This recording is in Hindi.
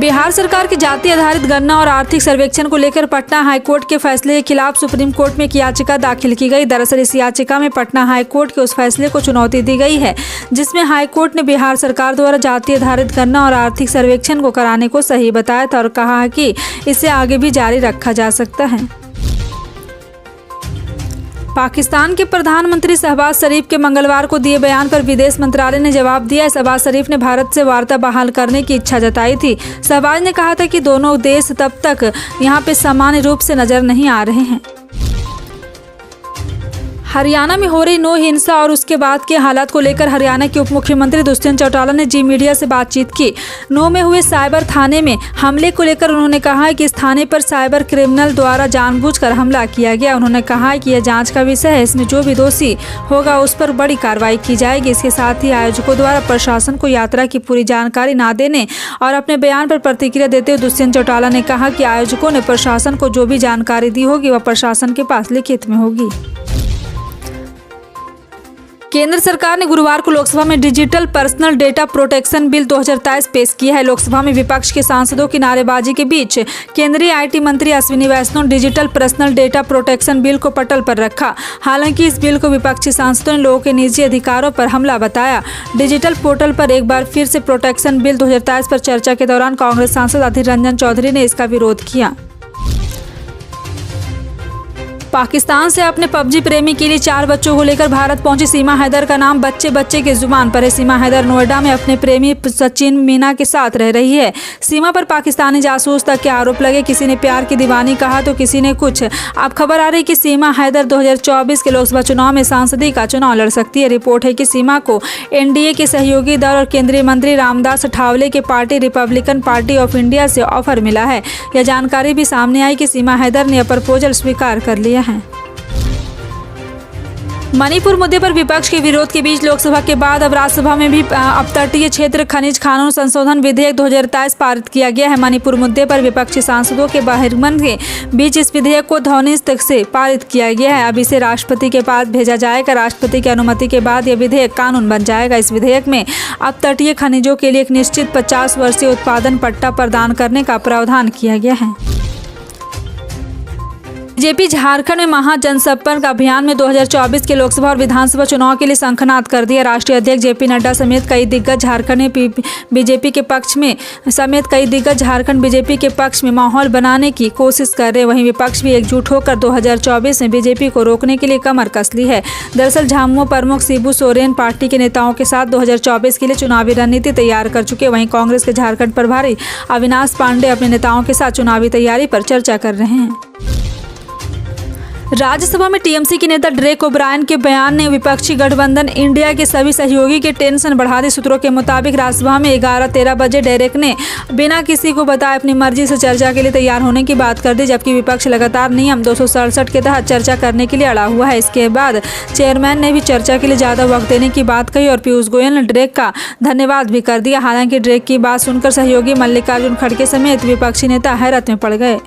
बिहार सरकार के जाति आधारित गणना और आर्थिक सर्वेक्षण को लेकर पटना हाईकोर्ट के फैसले के खिलाफ सुप्रीम कोर्ट में एक याचिका दाखिल की गई। दरअसल इस याचिका में पटना हाईकोर्ट के उस फैसले को चुनौती दी गई है जिसमें हाईकोर्ट ने बिहार सरकार द्वारा जाति आधारित गणना और आर्थिक सर्वेक्षण को कराने को सही बताया था और कहा है कि इसे आगे भी जारी रखा जा सकता है। पाकिस्तान के प्रधानमंत्री शहबाज शरीफ के मंगलवार को दिए बयान पर विदेश मंत्रालय ने जवाब दिया। शहबाज शरीफ ने भारत से वार्ता बहाल करने की इच्छा जताई थी। शहबाज ने कहा था कि दोनों देश तब तक यहां पे सामान्य रूप से नजर नहीं आ रहे हैं। हरियाणा में हो रही नौ हिंसा और उसके बाद के हालात को लेकर हरियाणा के उप मुख्यमंत्री दुष्यंत चौटाला ने जी मीडिया से बातचीत की। नौ में हुए साइबर थाने में हमले को लेकर उन्होंने कहा कि इस थाने पर साइबर क्रिमिनल द्वारा जानबूझकर हमला किया गया। उन्होंने कहा कि यह जांच का विषय है, इसमें जो भी दोषी होगा उस पर बड़ी कार्रवाई की जाएगी। इसके साथ ही आयोजकों द्वारा प्रशासन को यात्रा की पूरी जानकारी न देने और अपने बयान पर प्रतिक्रिया देते हुए दुष्यंत चौटाला ने कहा कि आयोजकों ने प्रशासन को जो भी जानकारी दी होगी वह प्रशासन के पास लिखित में होगी। केंद्र सरकार ने गुरुवार को लोकसभा में digital personal data protection bill 2023 पेश किया है। लोकसभा में विपक्ष के सांसदों की नारेबाजी के बीच केंद्रीय आईटी मंत्री Ashwini Vaishnaw digital personal data protection bill को पटल पर रखा। हालांकि इस बिल को विपक्षी सांसदों ने लोगों के निजी अधिकारों पर हमला बताया। डिजिटल पोर्टल पर एक बार फिर से प्रोटेक्शन बिल 2023 पर चर्चा के दौरान कांग्रेस सांसद अधीर रंजन चौधरी ने इसका विरोध किया। पाकिस्तान से अपने पबजी प्रेमी के लिए 4 बच्चों को लेकर भारत पहुंची सीमा हैदर का नाम बच्चे के जुबान पर है। सीमा हैदर नोएडा में अपने प्रेमी सचिन मीना के साथ रह रही है। सीमा पर पाकिस्तानी जासूस तक के आरोप लगे। किसी ने प्यार की दीवानी कहा तो किसी ने कुछ। अब खबर आ रही कि सीमा हैदर 2024 के लोकसभा चुनाव में सांसदी का चुनाव लड़ सकती है। रिपोर्ट है कि सीमा को एनडीए के सहयोगी दल और केंद्रीय मंत्री रामदास अठावले के party Republican party of India से ऑफर मिला है। यह जानकारी भी सामने आई कि सीमा हैदर ने यह प्रपोजल स्वीकार कर लिया है। मणिपुर मुद्दे पर विपक्ष के विरोध के बीच लोकसभा के बाद अब राज्यसभा में भी अपतटीय क्षेत्र खनिज कानून संशोधन विधेयक 2023 पारित किया गया है। मणिपुर मुद्दे पर विपक्षी सांसदों के बहिर्गमन के बीच इस विधेयक को ध्वनिमत से पारित किया गया है। अब इसे राष्ट्रपति के पास भेजा जाएगा। राष्ट्रपति की अनुमति के बाद यह विधेयक कानून बन जाएगा। इस विधेयक में अपतटीय खनिजों के लिए एक निश्चित 50 वर्षीय उत्पादन पट्टा प्रदान करने का प्रावधान किया गया है। बीजेपी झारखंड में महाजनसंपर्क अभियान में 2024 के लोकसभा और विधानसभा चुनाव के लिए शंखनाद कर दिया। राष्ट्रीय अध्यक्ष जेपी नड्डा समेत कई दिग्गज झारखंड में बीजेपी के पक्ष में माहौल बनाने की कोशिश कर रहे। वहीं विपक्ष भी एकजुट होकर 2024 में बीजेपी को रोकने के लिए कमर कस ली है। दरअसल झामुमो प्रमुख शिबू सोरेन पार्टी के नेताओं के साथ 2024 के लिए चुनावी रणनीति तैयार कर चुके। वहीं कांग्रेस के झारखंड प्रभारी अविनाश पांडे अपने नेताओं के साथ चुनावी तैयारी पर चर्चा कर रहे हैं। राज्यसभा में टीएमसी के नेता ड्रेक ओब्रायन के बयान ने विपक्षी गठबंधन इंडिया के सभी सहयोगी के टेंशन बढ़ा दी। सूत्रों के मुताबिक राज्यसभा में 11:13 बजे डेरेक ने बिना किसी को बताए अपनी मर्जी से चर्चा के लिए तैयार होने की बात कर दी, जबकि विपक्ष लगातार नियम 267 के तहत चर्चा करने के लिए अड़ा हुआ है। इसके बाद चेयरमैन ने भी चर्चा के लिए ज़्यादा वक्त देने की बात कही और पीयूष गोयल ने ड्रेक का धन्यवाद भी कर दिया। हालांकि ड्रेक की बात सुनकर सहयोगी मल्लिकार्जुन खड़गे समेत विपक्षी नेता हैरत में पड़ गए।